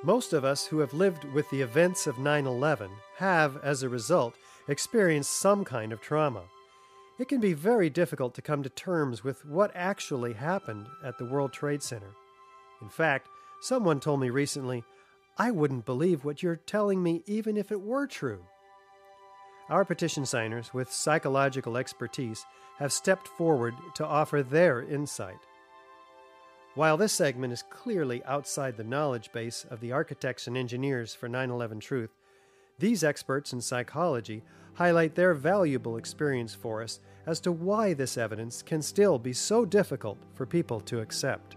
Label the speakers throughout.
Speaker 1: Most of us who have lived with the events of 9/11 have, as a result, experienced some kind of trauma. It can be very difficult to come to terms with what actually happened at the World Trade Center. In fact, someone told me recently, "I wouldn't believe what you're telling me even if it were true." Our petition signers with psychological expertise have stepped forward to offer their insight. While this segment is clearly outside the knowledge base of the architects and engineers for 9/11 truth, these experts in psychology highlight their valuable experience for us as to why this evidence can still be so difficult for people to accept.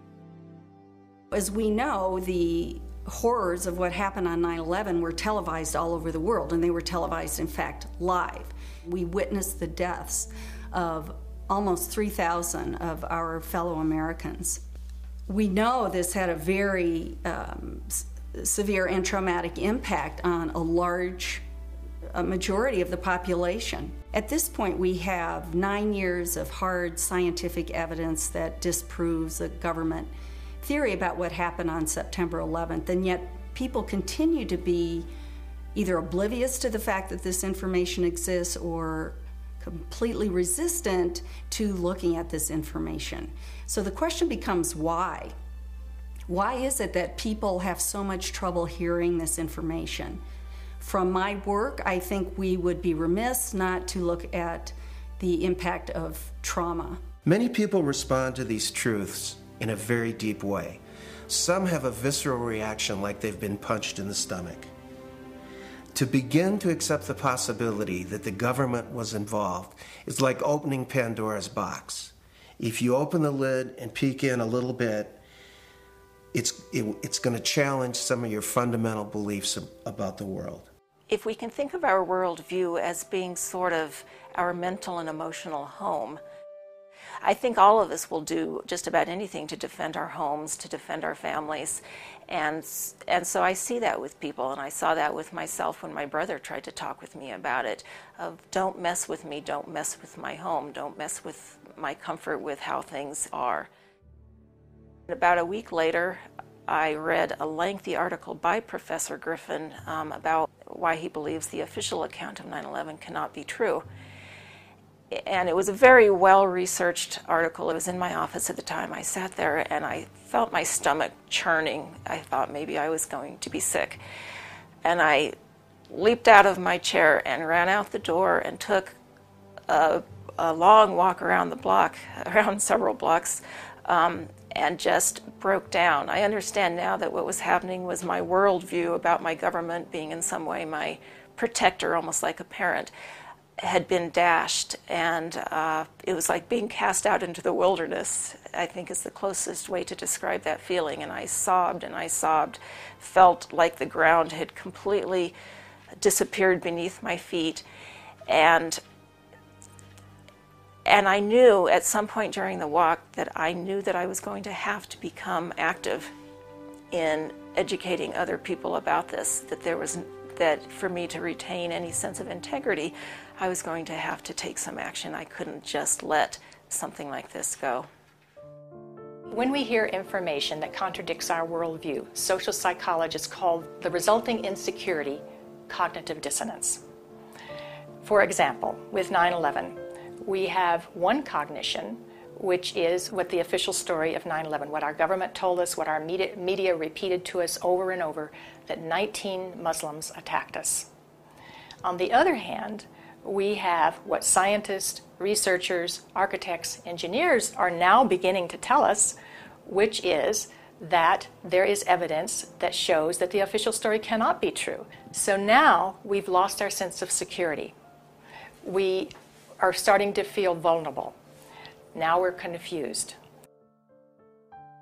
Speaker 2: As we know, the horrors of what happened on 9/11 were televised all over the world, and they were televised, in fact, live. We witnessed the deaths of almost 3,000 of our fellow Americans. We know this had a very severe and traumatic impact on a majority of the population. At this point, we have 9 years of hard scientific evidence that disproves the government theory about what happened on September 11th, and yet people continue to be either oblivious to the fact that this information exists or completely resistant to looking at this information. So the question becomes why? Why is it that people have so much trouble hearing this information? From my work, I think we would be remiss not to look at the impact of trauma.
Speaker 3: Many people respond to these truths in a very deep way. Some have a visceral reaction like they've been punched in the stomach. To begin to accept the possibility that the government was involved is like opening Pandora's box. If you open the lid and peek in a little bit, it's going to challenge some of your fundamental beliefs about the world.
Speaker 4: If we can think of our worldview as being sort of our mental and emotional home, I think all of us will do just about anything to defend our homes, to defend our families. And so I see that with people, and I saw that with myself when my brother tried to talk with me about it, of don't mess with me, don't mess with my home, don't mess with my comfort with how things are. About a week later, I read a lengthy article by Professor Griffin about why he believes the official account of 9/11 cannot be true. And it was a very well-researched article. It was in my office at the time. I sat there and I felt my stomach churning. I thought maybe I was going to be sick. And I leaped out of my chair and ran out the door and took a long walk around the block, around several blocks, and just broke down. I understand now that what was happening was my worldview about my government being in some way my protector, almost like a parent, had been dashed, and it was like being cast out into the wilderness, I think is the closest way to describe that feeling. And I sobbed, felt like the ground had completely disappeared beneath my feet. And I knew at some point during the walk that I knew that I was going to have to become active in educating other people about this, that for me to retain any sense of integrity, I was going to have to take some action. I couldn't just let something like this go.
Speaker 5: When we hear information that contradicts our worldview, social psychologists call the resulting insecurity cognitive dissonance. For example, with 9/11, we have one cognition, which is what the official story of 9/11, what our government told us, what our media repeated to us over and over, that 19 Muslims attacked us. On the other hand, we have what scientists, researchers, architects, engineers are now beginning to tell us, which is that there is evidence that shows that the official story cannot be true. So now we've lost our sense of security. We are starting to feel vulnerable. Now we're confused.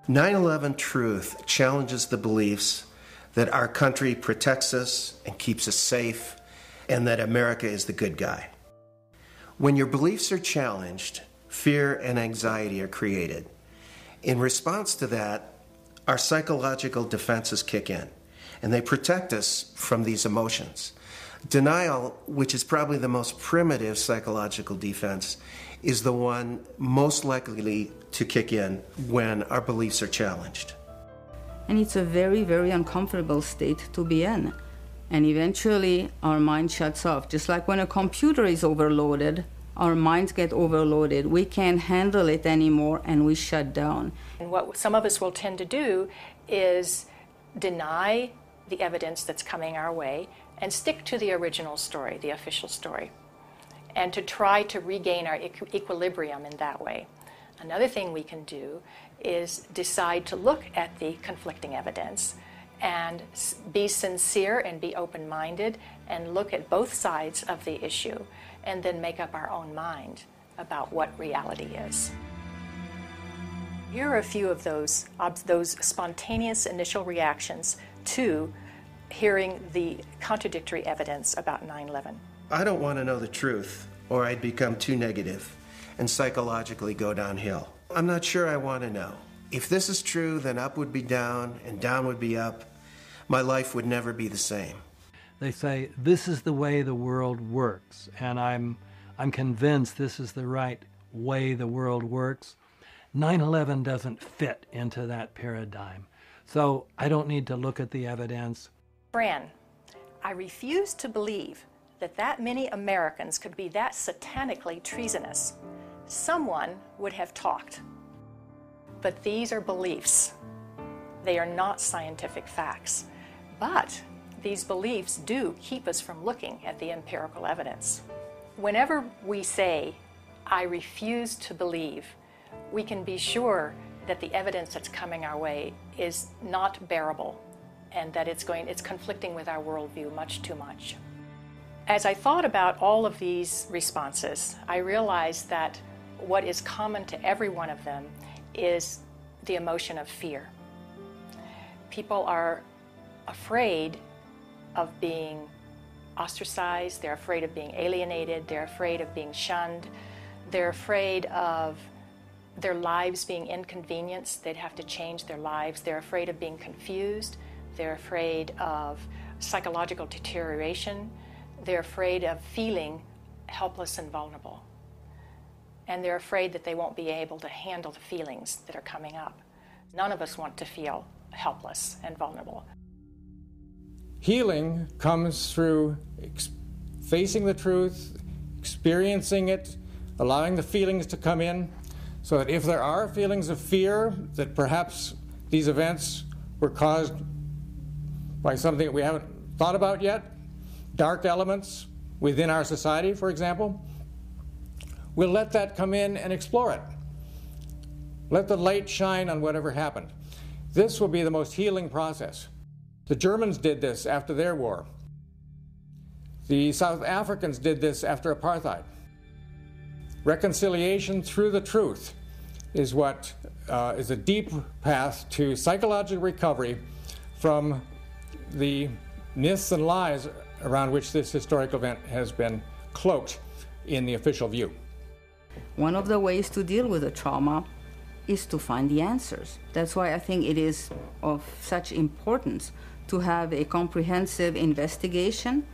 Speaker 3: 9/11 truth challenges the beliefs that our country protects us and keeps us safe, and that America is the good guy. When your beliefs are challenged, fear and anxiety are created. In response to that, our psychological defenses kick in, and they protect us from these emotions. Denial, which is probably the most primitive psychological defense, is the one most likely to kick in when our beliefs are challenged.
Speaker 6: And it's a very, very uncomfortable state to be in. And eventually our mind shuts off. Just like when a computer is overloaded, our minds get overloaded. We can't handle it anymore and we shut down.
Speaker 5: And what some of us will tend to do is deny the evidence that's coming our way and stick to the original story, the official story, and to try to regain our equilibrium in that way. Another thing we can do is decide to look at the conflicting evidence and be sincere and be open-minded and look at both sides of the issue and then make up our own mind about what reality is. Here are a few of those spontaneous initial reactions to hearing the contradictory evidence about 9/11.
Speaker 3: I don't want to know the truth, or I'd become too negative and psychologically go downhill. I'm not sure I want to know. If this is true, then up would be down and down would be up. My life would never be the same.
Speaker 7: They say, this is the way the world works, and I'm convinced this is the right way the world works. 9/11 doesn't fit into that paradigm. So I don't need to look at the evidence.
Speaker 5: Fran, I refuse to believe that many Americans could be that satanically treasonous. Someone would have talked. But these are beliefs. They are not scientific facts. But these beliefs do keep us from looking at the empirical evidence. Whenever we say, I refuse to believe, we can be sure that the evidence that's coming our way is not bearable and that it's conflicting with our worldview much too much. As I thought about all of these responses, I realized that what is common to every one of them is the emotion of fear. People are afraid of being ostracized, they're afraid of being alienated, they're afraid of being shunned, they're afraid of their lives being inconvenienced, they'd have to change their lives, they're afraid of being confused, they're afraid of psychological deterioration, they're afraid of feeling helpless and vulnerable. And they're afraid that they won't be able to handle the feelings that are coming up. None of us want to feel helpless and vulnerable.
Speaker 8: Healing comes through facing the truth, experiencing it, allowing the feelings to come in, so that if there are feelings of fear that perhaps these events were caused by something that we haven't thought about yet, dark elements within our society, for example, we'll let that come in and explore it. Let the light shine on whatever happened. This will be the most healing process. The Germans did this after their war. The South Africans did this after apartheid. Reconciliation through the truth is what is a deep path to psychological recovery from the myths and lies around which this historic event has been cloaked in the official view.
Speaker 6: One of the ways to deal with the trauma is to find the answers. That's why I think it is of such importance to have a comprehensive investigation.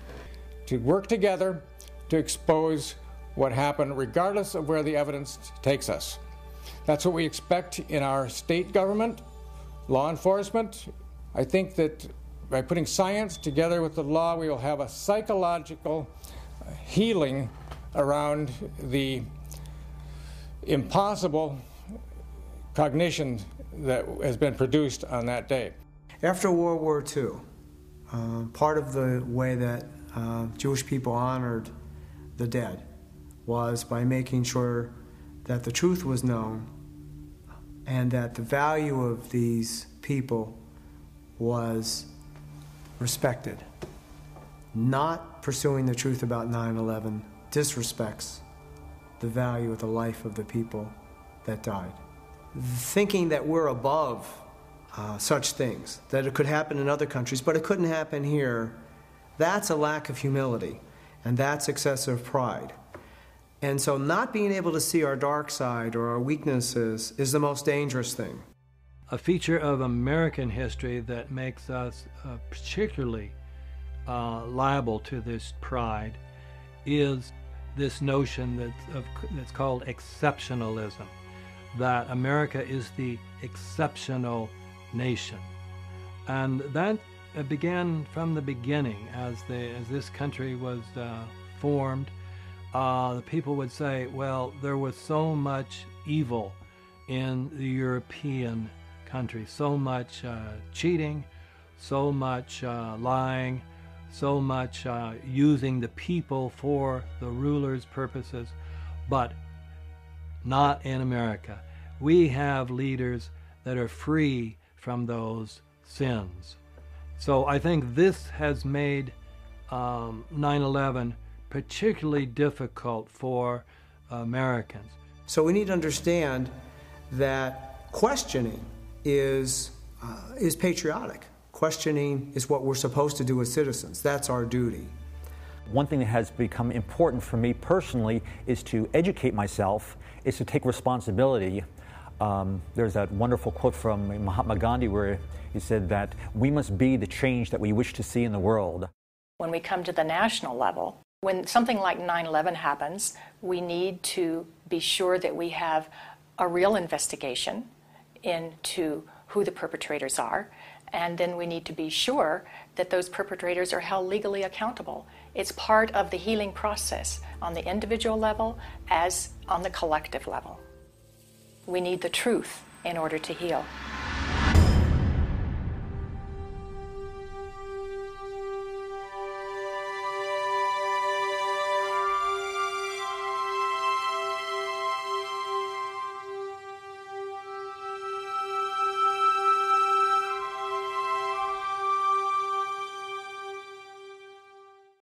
Speaker 8: To work together to expose what happened, regardless of where the evidence takes us. That's what we expect in our state government, law enforcement. I think that by putting science together with the law, we will have a psychological healing around the impossible cognition that has been produced on that day.
Speaker 9: After World War II, part of the way that Jewish people honored the dead was by making sure that the truth was known and that the value of these people was respected. Not pursuing the truth about 9/11 disrespects the value of the life of the people that died. Thinking that we're above such things, that it could happen in other countries, but it couldn't happen here, that's a lack of humility, and that's excessive pride. And so not being able to see our dark side or our weaknesses is the most dangerous thing.
Speaker 7: A feature of American history that makes us particularly liable to this pride is this notion that's called exceptionalism, that America is the exceptional nation. And that began from the beginning. As this country was formed, the people would say, well, there was so much evil in the European countries, so much cheating, so much lying, so much using the people for the rulers' purposes, but not in America. We have leaders that are free from those sins. So I think this has made 9/11 particularly difficult for Americans.
Speaker 9: So we need to understand that questioning is patriotic. Questioning is what we're supposed to do as citizens. That's our duty.
Speaker 10: One thing that has become important for me personally is to educate myself, is to take responsibility. There's that wonderful quote from Mahatma Gandhi where he said that we must be the change that we wish to see in the world.
Speaker 5: When we come to the national level, when something like 9/11 happens, we need to be sure that we have a real investigation into who the perpetrators are, and then we need to be sure that those perpetrators are held legally accountable. It's part of the healing process on the individual level as on the collective level. We need the truth in order to heal.